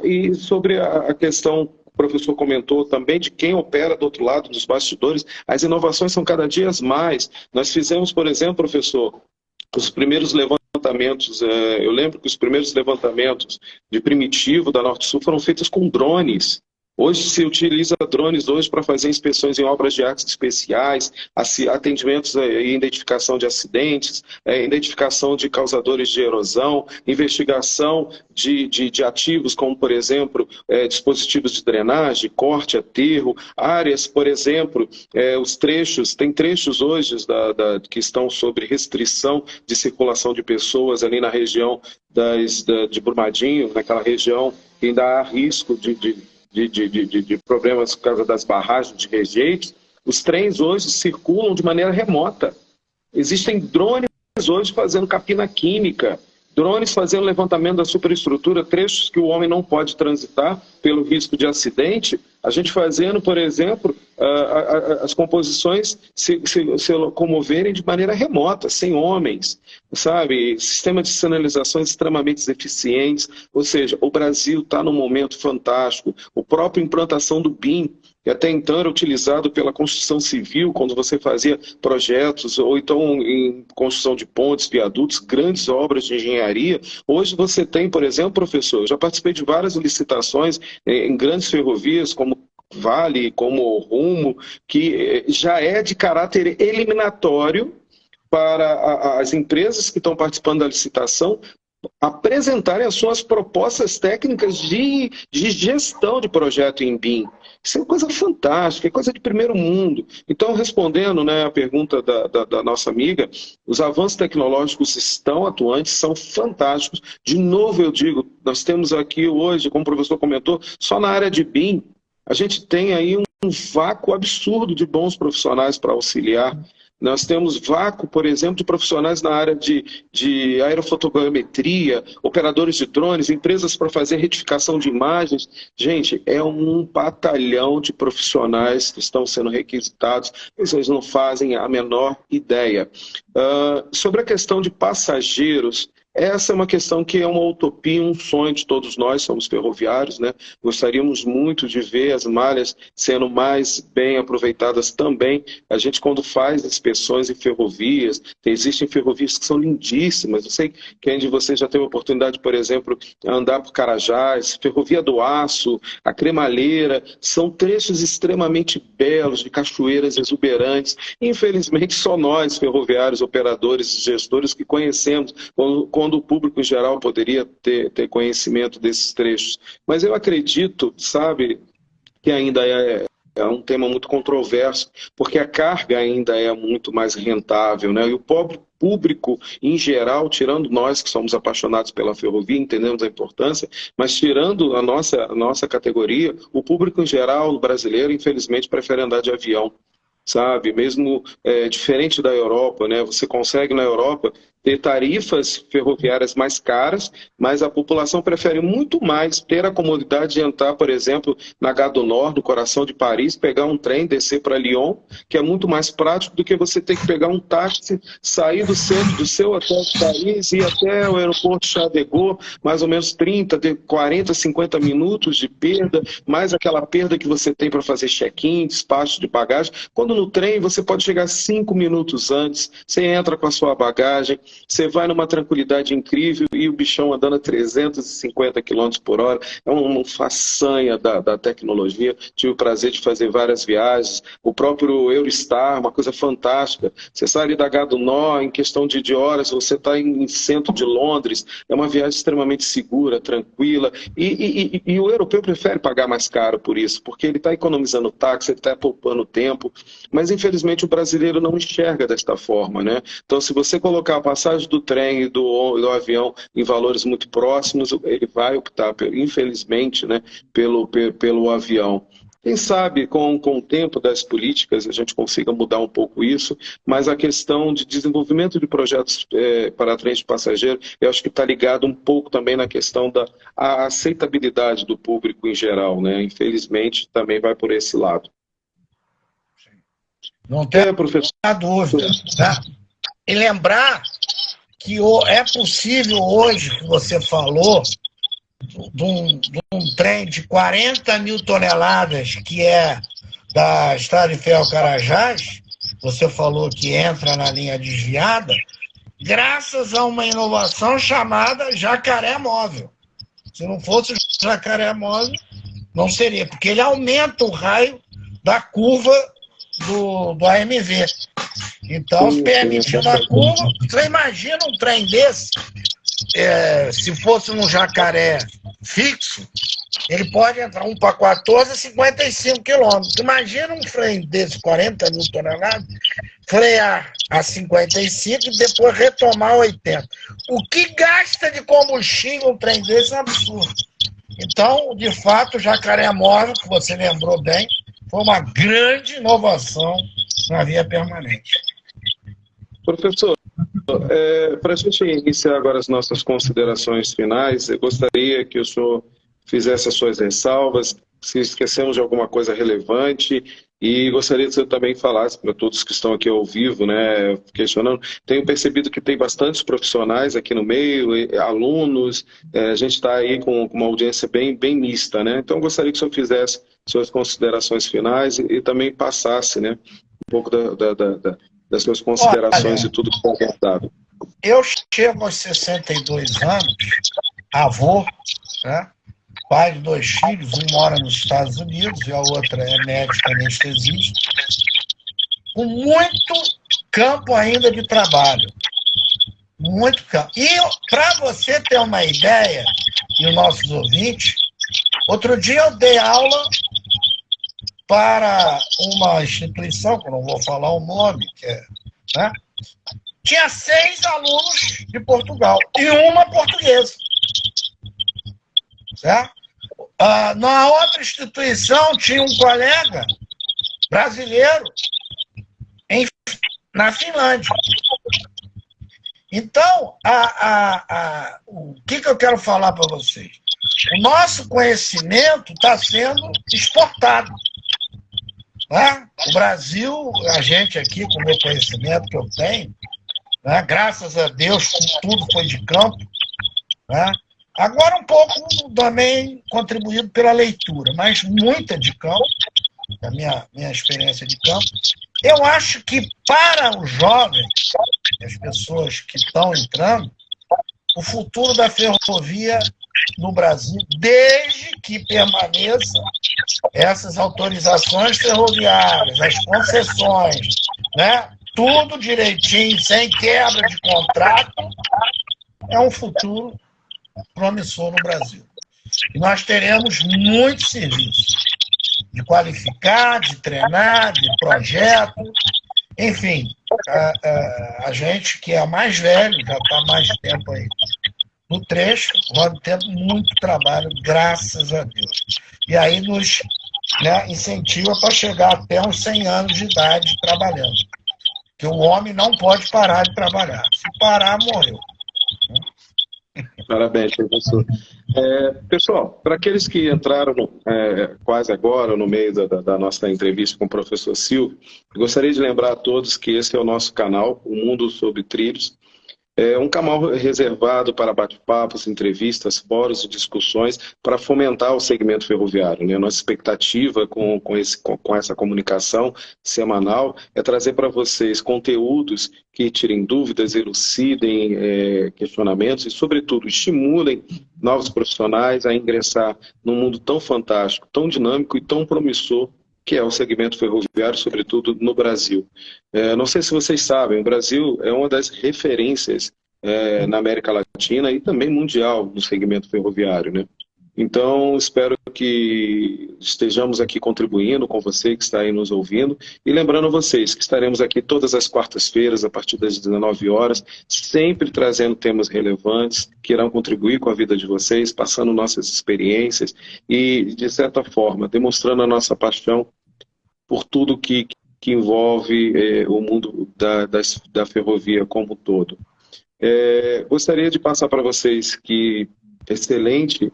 E sobre a questão, o professor comentou também de quem opera do outro lado dos bastidores, as inovações são cada dia mais. Nós fizemos, por exemplo, professor, os primeiros levantamentos, eu lembro que os primeiros levantamentos de primitivo da Norte Sul foram feitos com drones. Hoje se utiliza drones hoje para fazer inspeções em obras de artes especiais, atendimentos e identificação de acidentes, identificação de causadores de erosão, investigação de ativos como, por exemplo, dispositivos de drenagem, corte, aterro, áreas, por exemplo, os trechos, tem trechos hoje que estão sobre restrição de circulação de pessoas ali na região de Brumadinho, naquela região que ainda há risco de problemas por causa das barragens de rejeitos. Os trens hoje circulam de maneira remota. Existem drones hoje fazendo capina química, drones fazendo levantamento da superestrutura, trechos que o homem não pode transitar pelo risco de acidente, a gente fazendo, por exemplo, as composições se locomoverem de maneira remota, sem homens, sabe? Sistema de sinalizações extremamente eficientes, ou seja, o Brasil está num momento fantástico. A própria implantação do BIM, que até então era utilizado pela construção civil, quando você fazia projetos, ou então em construção de pontes, viadutos, grandes obras de engenharia. Hoje você tem, por exemplo, professor, eu já participei de várias licitações em grandes ferrovias, como Vale, como Rumo, que já é de caráter eliminatório para as empresas que estão participando da licitação apresentarem as suas propostas técnicas de gestão de projeto em BIM. Isso é coisa fantástica, é coisa de primeiro mundo. Então, respondendo, né, a pergunta da nossa amiga, os avanços tecnológicos estão atuantes, são fantásticos. De novo, eu digo, nós temos aqui hoje, como o professor comentou, só na área de BIM, a gente tem aí um vácuo absurdo de bons profissionais para auxiliar. Nós temos vácuo, por exemplo, de profissionais na área de aerofotogrametria, operadores de drones, empresas para fazer retificação de imagens. Gente, é um batalhão de profissionais que estão sendo requisitados, vocês não fazem a menor ideia. Sobre a questão de passageiros, essa é uma questão que é uma utopia, um sonho de todos nós, somos ferroviários, né? Gostaríamos muito de ver as malhas sendo mais bem aproveitadas também. A gente, quando faz inspeções em ferrovias, existem ferrovias que são lindíssimas. Eu sei que quem de vocês já teve a oportunidade, por exemplo, andar por Carajás, Ferrovia do Aço, a Cremalheira, são trechos extremamente belos, de cachoeiras exuberantes. Infelizmente, só nós, ferroviários, operadores e gestores, que conhecemos, quando o público em geral poderia ter conhecimento desses trechos. Mas eu acredito, sabe, que ainda é um tema muito controverso, porque a carga ainda é muito mais rentável, né? E o público em geral, tirando nós que somos apaixonados pela ferrovia, entendemos a importância, mas tirando a nossa categoria, o público em geral, o brasileiro, infelizmente, prefere andar de avião, sabe? Mesmo diferente da Europa, né? Você consegue na Europa ter tarifas ferroviárias mais caras, mas a população prefere muito mais ter a comodidade de entrar, por exemplo, na Gare du Nord, no coração de Paris, pegar um trem, descer para Lyon, que é muito mais prático do que você ter que pegar um táxi, sair do centro do seu hotel de Paris e ir até o aeroporto Charles de Gaulle, mais ou menos 30, 40, 50 minutos de perda, mais aquela perda que você tem para fazer check-in, despacho de bagagem. Quando no trem você pode chegar 5 minutos antes, você entra com a sua bagagem, você vai numa tranquilidade incrível e o bichão andando a 350 km por hora. É uma façanha da tecnologia. Tive o prazer de fazer várias viagens. O próprio Eurostar, uma coisa fantástica. Você sai ali da Gare du Nord, em questão de horas, você está em centro de Londres. É uma viagem extremamente segura, tranquila. E o europeu prefere pagar mais caro por isso, porque ele está economizando táxi, ele está poupando tempo. Mas, infelizmente, o brasileiro não enxerga desta forma, né? Então, se você colocar a passagem do trem e do avião em valores muito próximos, ele vai optar, infelizmente, né, pelo avião. Quem sabe, com o tempo das políticas, a gente consiga mudar um pouco isso, mas a questão de desenvolvimento de projetos para trem de passageiro, eu acho que está ligado um pouco também na questão da aceitabilidade do público em geral, né? Infelizmente, também vai por esse lado. Não tem professor. dúvida. Tá? E lembrar que é possível hoje, que você falou, de um trem de 40 mil toneladas, que é da Estrada de Ferro Carajás, você falou que entra na linha desviada, graças a uma inovação chamada jacaré móvel. Se não fosse o jacaré móvel, não seria, porque ele aumenta o raio da curva do AMV. Então, permitindo a curva, você imagina um trem desse, se fosse um jacaré fixo, ele pode entrar um para 14 a 55 quilômetros. Imagina um trem desse, 40 mil toneladas, frear a 55 e depois retomar a 80. O que gasta de combustível um trem desse é um absurdo. Então, de fato, o jacaré móvel, que você lembrou bem, foi uma grande inovação na via permanente. Professor, para a gente iniciar agora as nossas considerações finais, eu gostaria que o senhor fizesse as suas ressalvas, se esquecemos de alguma coisa relevante, e gostaria que o senhor também falasse para todos que estão aqui ao vivo, né, questionando. Tenho percebido que tem bastantes profissionais aqui no meio, alunos, a gente está aí com uma audiência bem mista, né? Então, gostaria que o senhor fizesse suas considerações finais e também passasse, né, um pouco das suas considerações e tudo que foi abordado. Eu chego aos 62 anos, avô, né? Pai de 2 filhos, um mora nos Estados Unidos e a outra é médica anestesista, com muito campo ainda de trabalho. Muito campo. E para você ter uma ideia, e os nossos ouvintes, outro dia eu dei aula para uma instituição, que eu não vou falar o nome, né? Tinha 6 alunos de Portugal e uma portuguesa. Certo? Na outra instituição tinha um colega brasileiro na Finlândia. Então, o que eu quero falar para vocês? O nosso conhecimento está sendo exportado. Né? O Brasil, a gente aqui, com o meu conhecimento que eu tenho, né? Graças a Deus, tudo foi de campo, né? Agora um pouco também contribuído pela leitura, mas muita de campo, da minha experiência de campo. Eu acho que para os jovens, as pessoas que estão entrando, o futuro da ferrovia no Brasil, desde que permaneçam essas autorizações ferroviárias, as concessões, né? Tudo direitinho, sem quebra de contrato, é um futuro promissor no Brasil. E nós teremos muitos serviços de qualificar, de treinar, de projeto, enfim, a gente que é mais velho, já está mais tempo aí no trecho, vai ter muito trabalho, graças a Deus. E aí nos, né, incentiva para chegar até uns 100 anos de idade trabalhando. Porque o homem não pode parar de trabalhar. Se parar, morreu. Parabéns, professor. Pessoal, para aqueles que entraram quase agora, no meio da nossa entrevista com o professor Silvio, gostaria de lembrar a todos que esse é o nosso canal, O Mundo Sob Trilhos. É um canal reservado para bate-papos, entrevistas, fóruns e discussões para fomentar o segmento ferroviário, né? Nossa expectativa com essa comunicação semanal é trazer para vocês conteúdos que tirem dúvidas, elucidem questionamentos e, sobretudo, estimulem novos profissionais a ingressar num mundo tão fantástico, tão dinâmico e tão promissor que é o segmento ferroviário, sobretudo no Brasil. Não sei se vocês sabem, o Brasil é uma das referências na América Latina e também mundial no segmento ferroviário, né? Então, espero que estejamos aqui contribuindo com você que está aí nos ouvindo. E lembrando a vocês que estaremos aqui todas as quartas-feiras, a partir das 19 horas, sempre trazendo temas relevantes que irão contribuir com a vida de vocês, passando nossas experiências e, de certa forma, demonstrando a nossa paixão por tudo que envolve o mundo da ferrovia como um todo. Gostaria de passar para vocês que excelente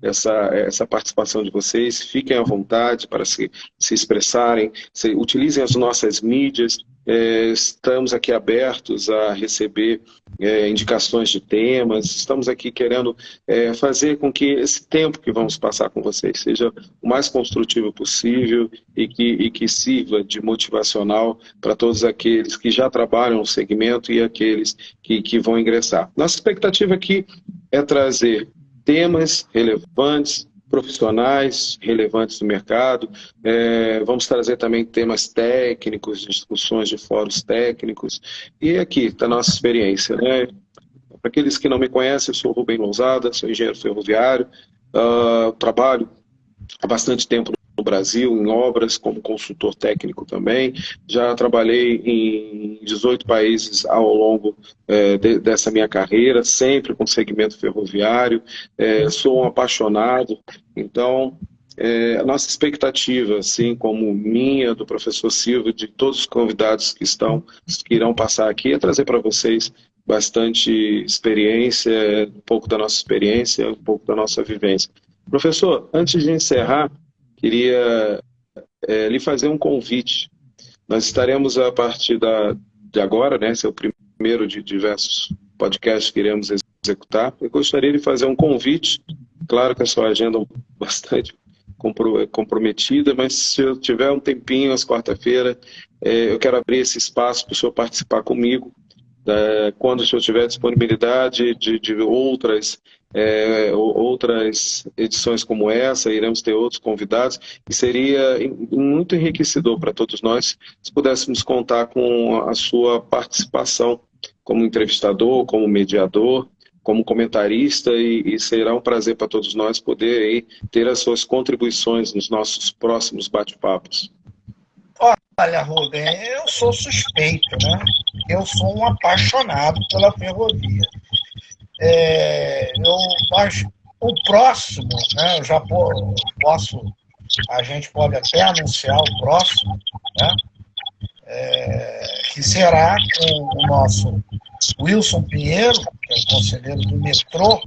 essa participação de vocês, fiquem à vontade para se expressarem, utilizem as nossas mídias, estamos aqui abertos a receber indicações de temas, estamos aqui querendo fazer com que esse tempo que vamos passar com vocês seja o mais construtivo possível e que sirva de motivacional para todos aqueles que já trabalham no segmento e aqueles que vão ingressar. Nossa expectativa aqui é trazer temas relevantes, profissionais relevantes do mercado. Vamos trazer também temas técnicos, discussões de fóruns técnicos. E aqui está a nossa experiência, né? Para aqueles que não me conhecem, eu sou Rubem Lousada, sou engenheiro ferroviário, trabalho há bastante tempo no Brasil, em obras, como consultor técnico também. Já trabalhei em 18 países ao longo dessa minha carreira, sempre com segmento ferroviário. Sou um apaixonado, então a nossa expectativa, assim como minha, do professor Silvio, de todos os convidados que irão passar aqui, é trazer para vocês bastante experiência, um pouco da nossa experiência, um pouco da nossa vivência. Professor, antes de encerrar, queria lhe fazer um convite. Nós estaremos, a partir de agora, né, esse é o primeiro de diversos podcasts que iremos executar. Eu gostaria de fazer um convite, claro que a sua agenda é bastante comprometida, mas se eu tiver um tempinho às quarta-feira, eu quero abrir esse espaço para o senhor participar comigo, quando o senhor tiver disponibilidade de outras edições como essa, iremos ter outros convidados, e seria muito enriquecedor para todos nós se pudéssemos contar com a sua participação como entrevistador, como mediador, como comentarista, e será um prazer para todos nós poder aí ter as suas contribuições nos nossos próximos bate-papos. Olha, Rubem, eu sou suspeito, né? Eu sou um apaixonado pela ferrovia. Mas o próximo, né, eu já posso, a gente pode até anunciar o próximo, né, que será com o nosso Wilson Pinheiro, que é o conselheiro do metrô,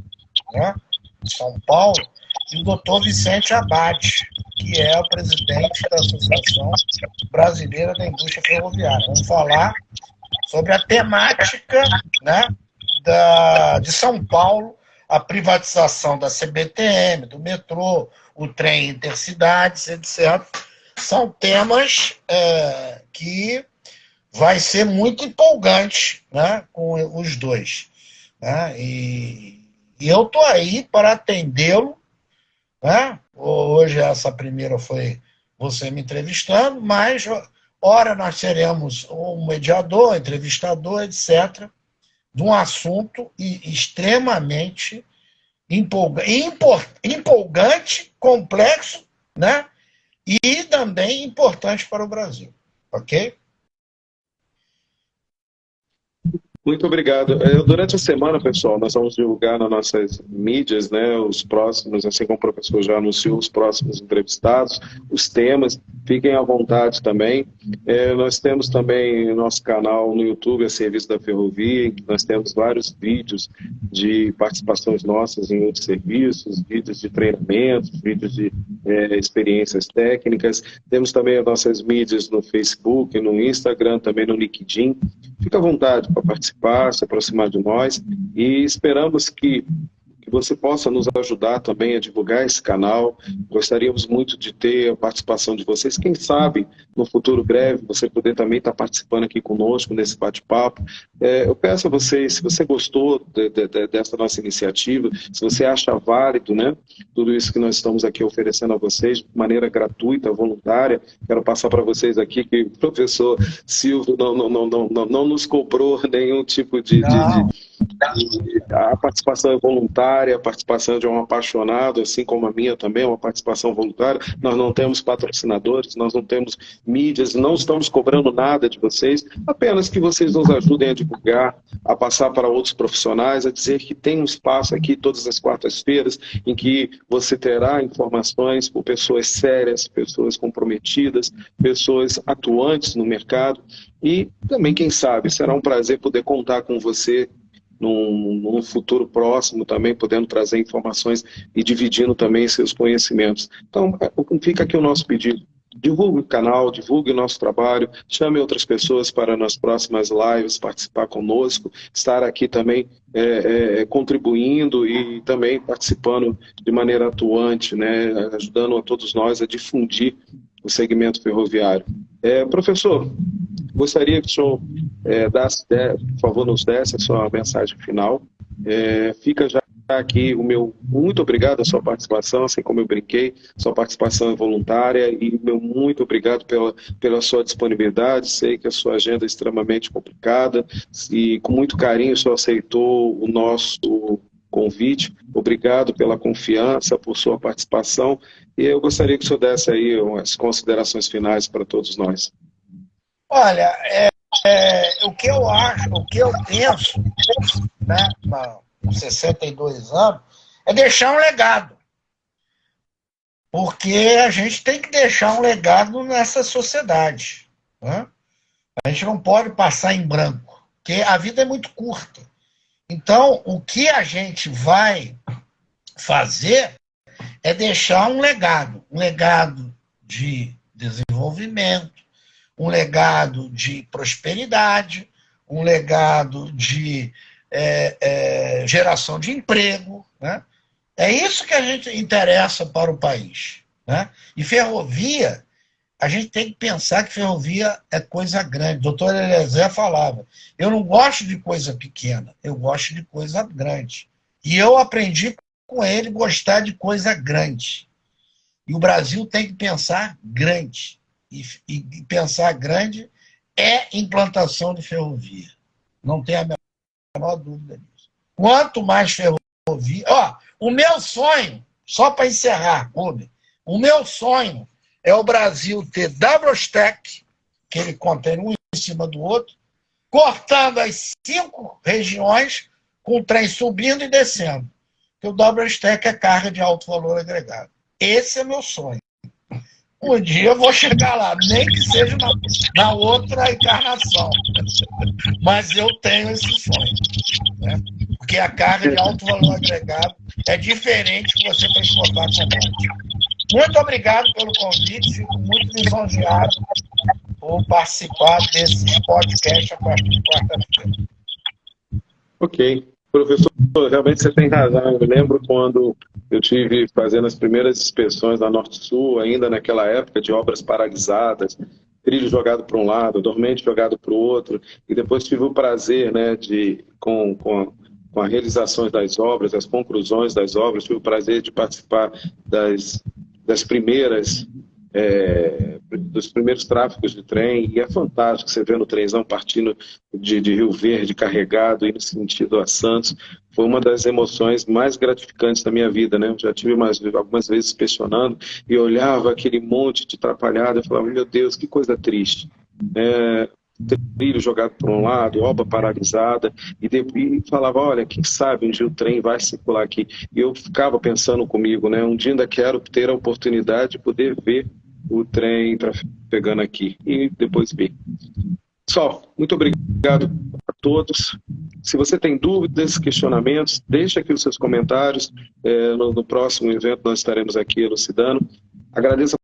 né, de São Paulo, e o doutor Vicente Abad, que é o presidente da Associação Brasileira da Indústria Ferroviária. Vamos falar sobre a temática, né, de São Paulo, a privatização da CBTM, do metrô, o trem intercidades, etc. São temas que vai ser muito empolgante, né, com os dois. Né, e eu estou aí para atendê-lo. Né? Hoje essa primeira foi você me entrevistando, mas ora nós teremos um mediador, entrevistador, etc., de um assunto extremamente empolgante, complexo, né? E também importante para o Brasil. Ok? Muito obrigado. Durante a semana, pessoal, nós vamos divulgar nas nossas mídias, né, os próximos, assim como o professor já anunciou, os próximos entrevistados, os temas. Fiquem à vontade também. Nós temos também nosso canal no YouTube, a Serviço da Ferrovia, em que nós temos vários vídeos de participações nossas em outros serviços, vídeos de treinamentos, vídeos de experiências técnicas. Temos também as nossas mídias no Facebook, no Instagram, também no LinkedIn. Fique à vontade para participar, se aproximar de nós, e esperamos que você possa nos ajudar também a divulgar esse canal. Gostaríamos muito de ter a participação de vocês. Quem sabe, no futuro breve, você poder também estar participando aqui conosco nesse bate-papo. Eu peço a vocês, se você gostou dessa nossa iniciativa, se você acha válido, né, tudo isso que nós estamos aqui oferecendo a vocês de maneira gratuita, voluntária, quero passar para vocês aqui que o professor Silvio não nos cobrou nenhum tipo de E a participação é voluntária, a participação de um apaixonado, assim como a minha também, é uma participação voluntária. Nós não temos patrocinadores, nós não temos mídias, não estamos cobrando nada de vocês, apenas que vocês nos ajudem a divulgar, a passar para outros profissionais, a dizer que tem um espaço aqui todas as quartas-feiras em que você terá informações por pessoas sérias, pessoas comprometidas, pessoas atuantes no mercado. E também, quem sabe, será um prazer poder contar com você num futuro próximo também, podendo trazer informações e dividindo também seus conhecimentos. Então, fica aqui o nosso pedido. Divulgue o canal, divulgue o nosso trabalho, chame outras pessoas para nas próximas lives participar conosco, estar aqui também contribuindo e também participando de maneira atuante, né, ajudando a todos nós a difundir o segmento ferroviário. Professor, gostaria que o senhor, por favor, nos desse a sua mensagem final. Fica já aqui o meu muito obrigado à sua participação, assim como eu brinquei, sua participação é voluntária, e meu muito obrigado pela sua disponibilidade. Sei que a sua agenda é extremamente complicada e com muito carinho o senhor aceitou o nosso convite. Obrigado pela confiança, por sua participação, e eu gostaria que o senhor desse aí as considerações finais para todos nós. Olha, o que eu acho, o que eu penso, né, com 62 anos, é deixar um legado. Porque a gente tem que deixar um legado nessa sociedade, né? A gente não pode passar em branco, porque a vida é muito curta. Então, o que a gente vai fazer é deixar um legado de desenvolvimento, um legado de prosperidade, um legado de geração de emprego, né? É isso que a gente interessa para o país, né? E ferrovia, a gente tem que pensar que ferrovia é coisa grande. O doutor Eliezer falava, eu não gosto de coisa pequena, eu gosto de coisa grande. E eu aprendi com ele gostar de coisa grande. E o Brasil tem que pensar grande. E pensar grande é implantação de ferrovia. Não tem a menor dúvida disso. Quanto mais ferrovia... o meu sonho, só para encerrar, Rubem, o meu sonho é o Brasil ter double stack, que ele contém um em cima do outro, cortando as 5 regiões, com o trem subindo e descendo. Porque o double stack é carga de alto valor agregado. Esse é meu sonho. Um dia eu vou chegar lá, nem que seja na outra encarnação. Mas eu tenho esse sonho, né? Porque a carga de alto valor agregado é diferente de você transportar commodity. Muito obrigado pelo convite, fico muito lisonjeado por participar desse podcast a partir de quarta-feira. Ok. Professor, realmente você tem razão. Eu me lembro quando eu estive fazendo as primeiras inspeções na Norte-Sul, ainda naquela época de obras paralisadas, trilho jogado para um lado, dormente jogado para o outro, e depois tive o prazer, né, com as realizações das obras, as conclusões das obras, tive o prazer de participar das primeiras... dos primeiros tráfegos de trem, e é fantástico você ver no trenzão partindo de Rio Verde, carregado, indo sentido a Santos. Foi uma das emoções mais gratificantes da minha vida, né? Eu já tive algumas vezes inspecionando e olhava aquele monte de atrapalhado e falava, meu Deus, que coisa triste. Trilho jogado por um lado, obra paralisada, e falava, olha, quem sabe um dia o trem vai circular aqui. E eu ficava pensando comigo, né? Um dia ainda quero ter a oportunidade de poder ver o trem trafegando aqui e depois ver. Pessoal, muito obrigado a todos. Se você tem dúvidas, questionamentos, deixe aqui os seus comentários. No próximo evento nós estaremos aqui elucidando. Agradeço